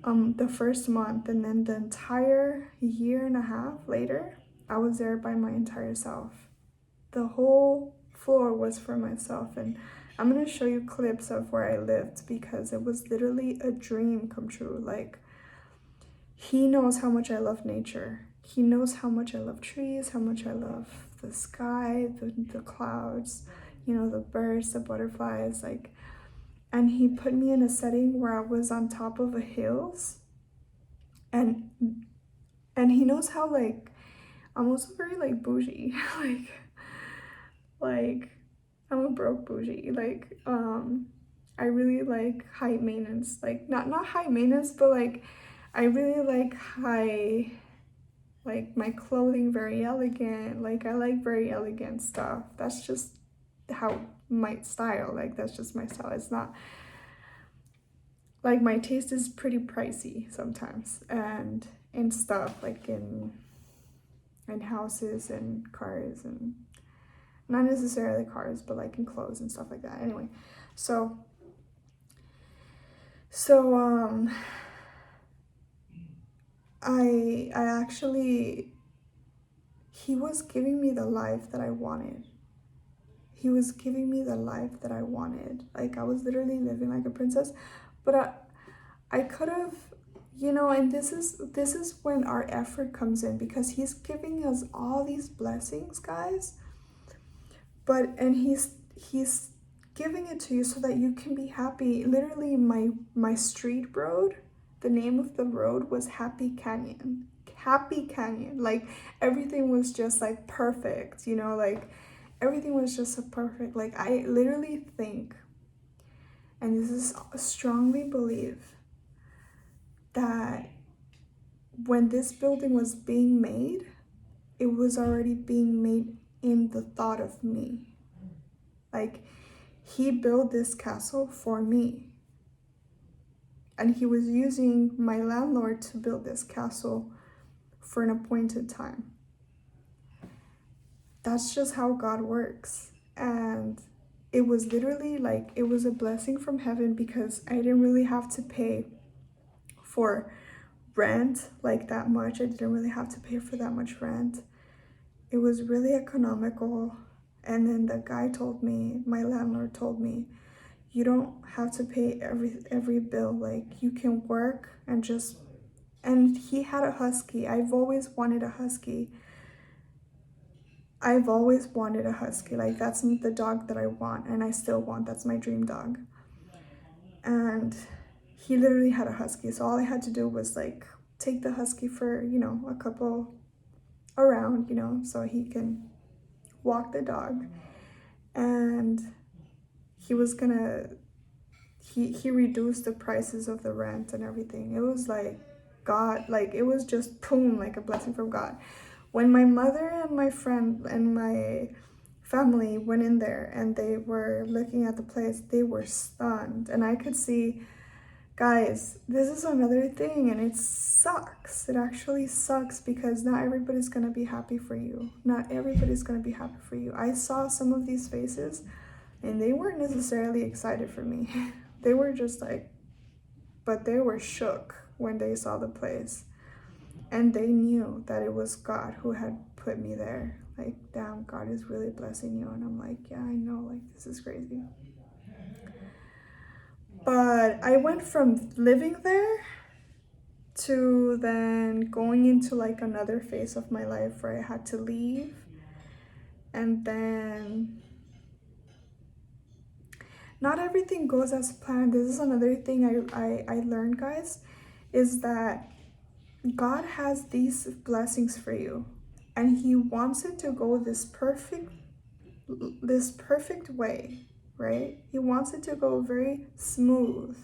the first month, and then the entire year and a half later, I was there by my entire self. The whole floor was for myself, and I'm gonna show you clips of where I lived because it was literally a dream come true. Like, he knows how much I love nature. He knows how much I love trees, how much I love the sky, the clouds, the birds, the butterflies, like, and he put me in a setting where I was on top of a hills, and he knows how, like, I'm also very like bougie, like I'm a broke bougie, like, I really like high maintenance, like not high maintenance, but like I really like high, like my clothing very elegant, like I like very elegant stuff. That's just how my style, like that's just my style. It's not like, my taste is pretty pricey sometimes, and in stuff like in houses and cars, and not necessarily cars, but like in clothes and stuff like that. Anyway, so I actually, he was giving me the life that I wanted. He was giving me the life that I wanted. Like, I was literally living like a princess, but I could have, and this is when our effort comes in, because he's giving us all these blessings, guys. And he's giving it to you so that you can be happy. Literally, my street road, the name of the road was Happy Canyon. Happy Canyon. Like, everything was just like perfect, like everything was just so perfect. Like, I literally think, and this is strongly believe, that when this building was being made, it was already being made in the thought of me. Like, he built this castle for me. And he was using my landlord to build this castle for an appointed time. That's just how God works. And it was literally like, it was a blessing from heaven, because I didn't really have to pay for rent like that much. I didn't really have to pay for that much rent. It was really economical. And then the guy told me, my landlord told me, you don't have to pay every bill. Like, you can work and he had a husky. I've always wanted a husky. Like, that's the dog that I want, and I still want. That's my dream dog. And he literally had a husky. So all I had to do was like take the husky for, a couple around, so he can walk the dog. And he was gonna he reduced the prices of the rent and everything. It was like God, like it was just boom, like a blessing from God. When my mother and my friend and my family went in there and they were looking at the place, they were stunned. And I could see, guys, this is another thing, and it sucks. It actually sucks because not everybody's gonna be happy for you. Not everybody's gonna be happy for you. I saw some of these faces and they weren't necessarily excited for me. They were just like, but they were shook when they saw the place. And they knew that it was God who had put me there. Like, damn, God is really blessing you. And I'm like, yeah, I know, like, this is crazy. But I went from living there to then going into like another phase of my life where I had to leave. And then not everything goes as planned. This is another thing I learned, guys, is that God has these blessings for you, and he wants it to go this perfect way, right? He wants it to go very smooth.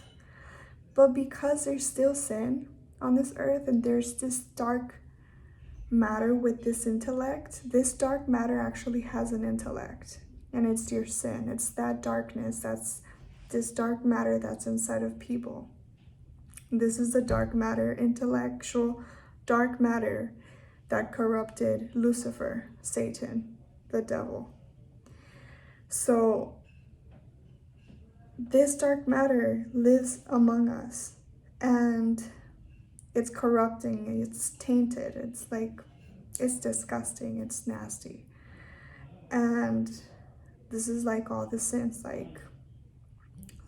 But because there's still sin on this earth and there's this dark matter with this intellect, this dark matter actually has an intellect, and it's your sin. It's that darkness, that's this dark matter that's inside of people. This is the dark matter, intellectual dark matter that corrupted Lucifer, Satan, the devil. So this dark matter lives among us, and it's corrupting, it's tainted, it's like, it's disgusting, it's nasty. And this is like all the sins,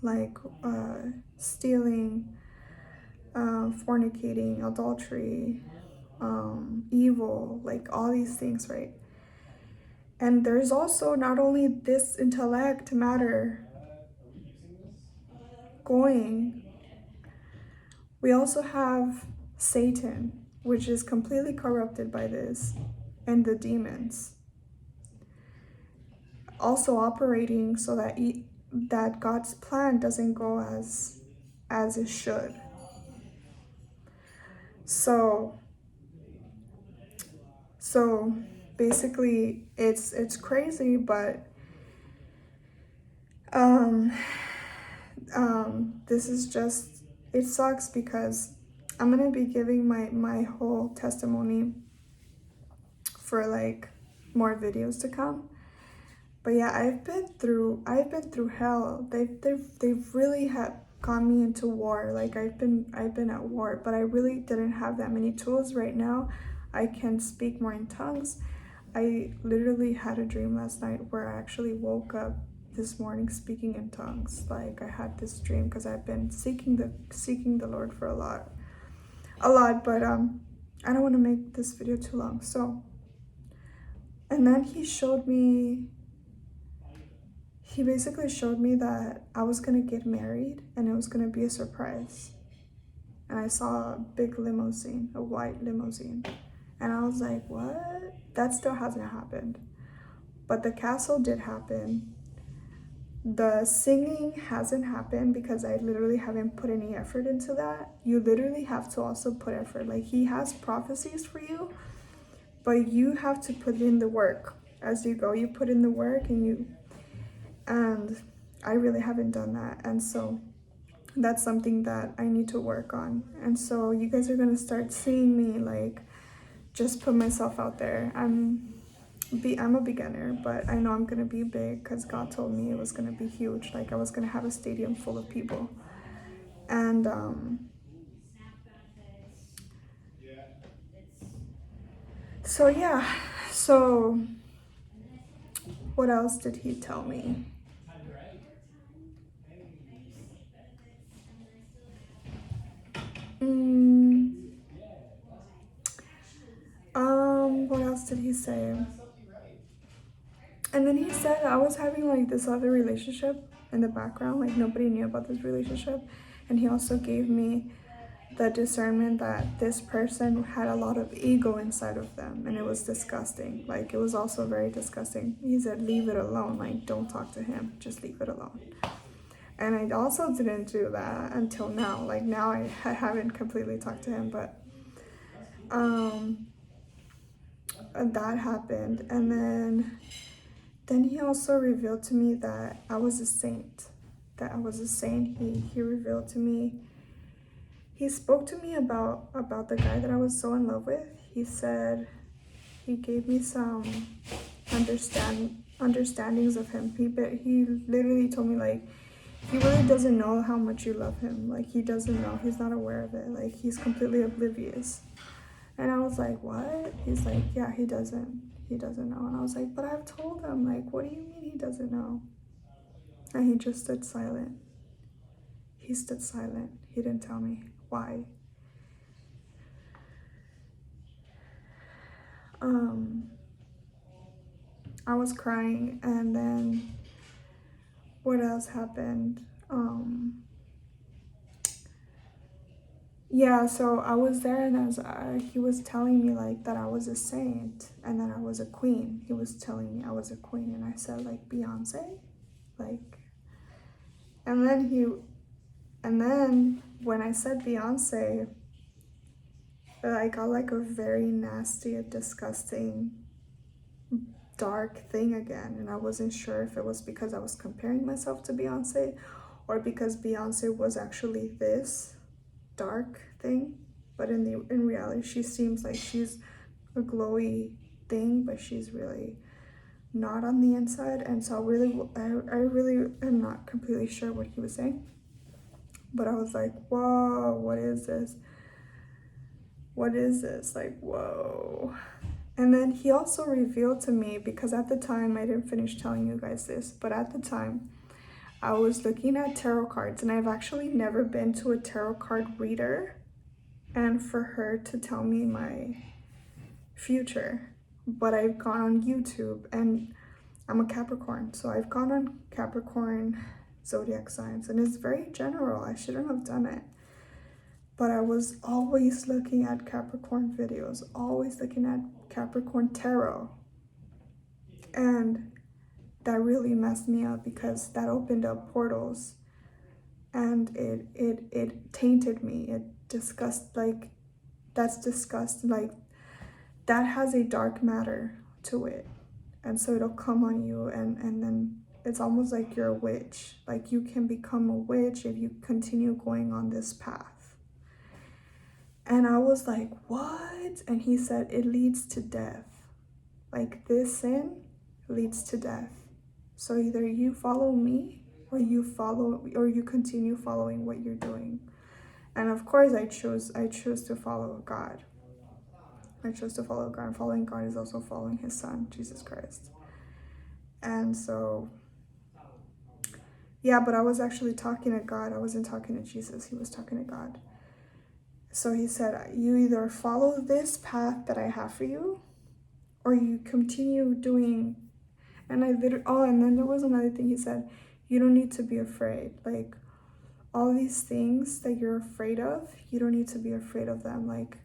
like stealing, fornicating, adultery, evil, like all these things, right? And there's also not only this intellect matter going, we also have Satan, which is completely corrupted by this, and the demons also operating so that that God's plan doesn't go as it should. So basically it's crazy, but this is just, it sucks because I'm gonna be giving my whole testimony for like more videos to come. But yeah, I've been through hell. They've really had got me into war. Like I've been at war, but I really didn't have that many tools. Right now I can speak more in tongues. I literally had a dream last night where I actually woke up this morning speaking in tongues. Like I had this dream because I've been seeking the Lord for a lot, but I don't want to make this video too long. So, and then he basically showed me that I was gonna get married and it was gonna be a surprise. And I saw a big limousine, a white limousine. And I was like, what? That still hasn't happened. But the castle did happen. The singing hasn't happened because I literally haven't put any effort into that. You literally have to also put effort. Like he has prophecies for you, but you have to put in the work as you go. You put in the work and I really haven't done that. And so that's something that I need to work on. And so you guys are gonna start seeing me like just put myself out there. I'm a beginner, but I know I'm gonna be big because God told me it was gonna be huge. Like I was gonna have a stadium full of people. And so yeah, so what else did he tell me? What else did he say? And then he said I was having like this other relationship in the background, like nobody knew about this relationship. And he also gave me the discernment that this person had a lot of ego inside of them, and it was disgusting. Like, it was also very disgusting. He said, leave it alone. Like, don't talk to him, just leave it alone. And I also didn't do that until now. Like, now I haven't completely talked to him, but that happened. And then he also revealed to me that I was a saint. He revealed to me, he spoke to me about the guy that I was so in love with. He said, he gave me some understandings of him. He literally told me, like, he really doesn't know how much you love him. Like, he doesn't know. He's not aware of it. Like, he's completely oblivious. And I was like, what? He's like, yeah, he doesn't know. And I was like, but I've told him. Like, what do you mean he doesn't know? And he just stood silent. He stood silent. He didn't tell me why. I was crying, and then what else happened? Yeah, so I was there, and he was telling me, like, that I was a saint and that I was a queen. He was telling me I was a queen, and I said, like, Beyonce, like, and then when I said Beyonce, I got like a very nasty, disgusting, dark thing again, and I wasn't sure if it was because I was comparing myself to Beyonce or because Beyonce was actually this dark thing. But in reality, she seems like she's a glowy thing, but she's really not on the inside. And so I really am not completely sure what he was saying, but I was like, whoa, what is this? Like, whoa. And then he also revealed to me, because at the time, I didn't finish telling you guys this, but at the time I was looking at tarot cards, and I've actually never been to a tarot card reader and for her to tell me my future. But I've gone on YouTube, and I'm a Capricorn, so I've gone on Capricorn zodiac signs, and it's very general. I shouldn't have done it. But I was always looking at Capricorn videos, always looking at Capricorn tarot. And that really messed me up, because that opened up portals, and it tainted me. It that's disgust, like, that has a dark matter to it. And so it'll come on you, and then it's almost like you're a witch. Like, you can become a witch if you continue going on this path. And I was like, what? And he said, it leads to death. Like, this sin leads to death. So either you follow me, or you continue following what you're doing. And of course I chose to follow God. I chose to follow God. And following God is also following his son, Jesus Christ. And so, yeah, but I was actually talking to God. I wasn't talking to Jesus. He was talking to God. So he said, you either follow this path that I have for you, or you continue doing. And and then there was another thing he said, you don't need to be afraid. Like, all these things that you're afraid of, you don't need to be afraid of them. Like,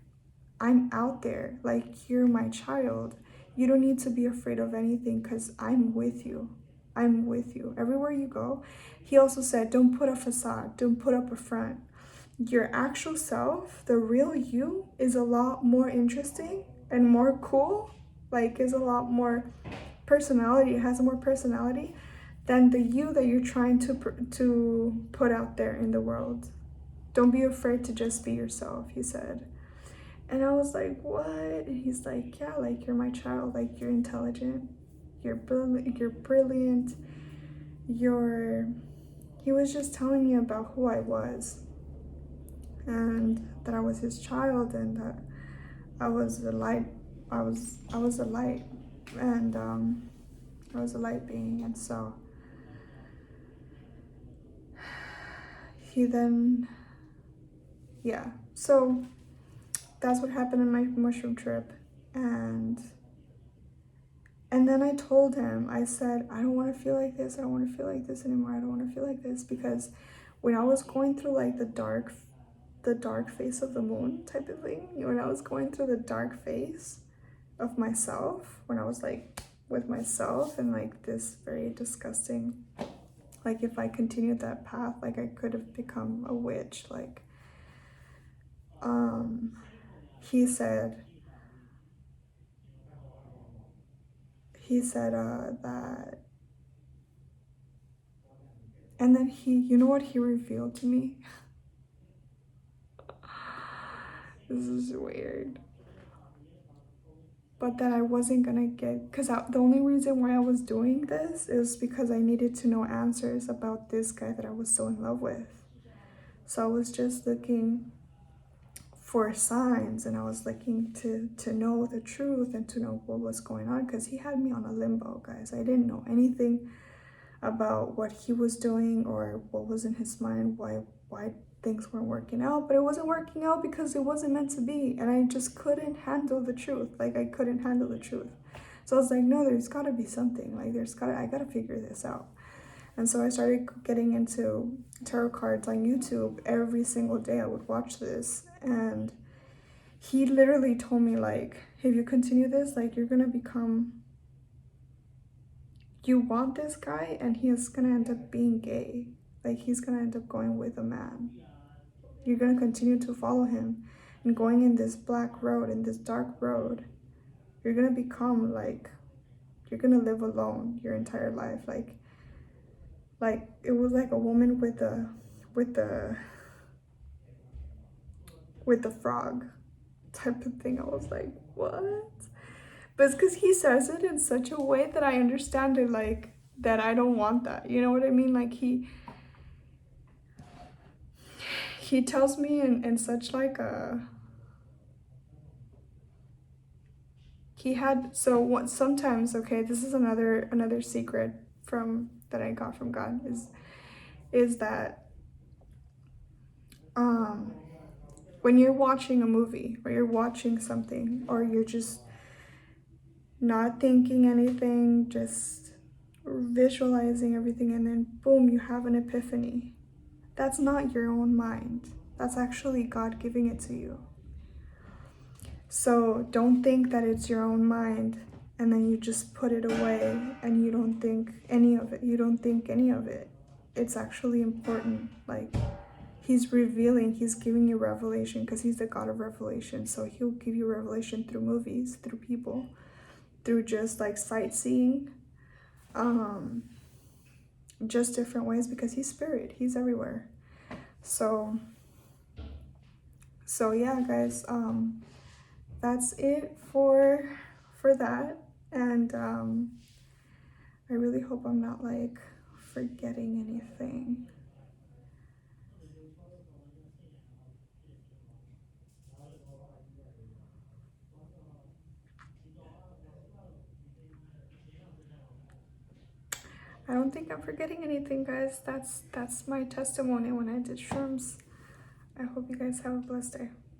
I'm out there. Like, you're my child. You don't need to be afraid of anything, because I'm with you. I'm with you everywhere you go. He also said, don't put a facade. Don't put up a front. Your actual self, the real you, is a lot more interesting and more cool. Like, is a lot more personality. It has more personality than the you that you're trying to put out there in the world. Don't be afraid to just be yourself, he said. And I was like, what? And he's like, yeah, like, you're my child. Like, you're intelligent. You're brilliant. He was just telling me about who I was, and that I was his child, and that I was the light. I was the light, and I was a light being. And so he then, yeah. So that's what happened in my mushroom trip, and then I told him, I said, I don't want to feel like this. I don't want to feel like this anymore. I don't want to feel like this, because when I was going through, like, the the dark face of the moon type of thing. When I was going through the dark phase of myself, when I was like with myself and like this very disgusting, like if I continued that path, like I could have become a witch. Like he said that, and then you know what he revealed to me? This is weird. But that I wasn't gonna get, because the only reason why I was doing this is because I needed to know answers about this guy that I was so in love with. So I was just looking for signs, and I was looking to know the truth and to know what was going on, because he had me on a limbo, guys. I didn't know anything about what he was doing or what was in his mind, why things weren't working out. But it wasn't working out because it wasn't meant to be, and I just couldn't handle the truth. Like I couldn't handle the truth. So I was like, no, there's got to be something. Like I got to figure this out. And so I started getting into tarot cards on YouTube. Every single day I would watch this, and he literally told me, like, if you continue this, like, you're gonna become, you want this guy and he is gonna end up being gay. Like, he's gonna end up going with a man. You're gonna continue to follow him and going in this black road, in this dark road. You're gonna become like, you're gonna live alone your entire life. Like it was like a woman with the frog type of thing. I was like, what? But it's because he says it in such a way that I understand it, like that I don't want that. You know what I mean? Like he tells me in such like a, he had, so what, sometimes, okay, this is another secret from that I got from God is that when you're watching a movie or you're watching something or you're just not thinking anything, just visualizing everything, and then boom, you have an epiphany. That's not your own mind. That's actually God giving it to you. So don't think that it's your own mind and then you just put it away and you don't think any of it. You don't think any of it. It's actually important. Like, he's revealing, he's giving you revelation because he's the God of revelation. So he'll give you revelation through movies, through people, through just like sightseeing, just different ways, because he's spirit, he's everywhere. So yeah, guys, that's it for that. And I really hope I'm not like forgetting anything. I don't think I'm forgetting anything, guys. That's my testimony when I did shrooms. I hope you guys have a blessed day.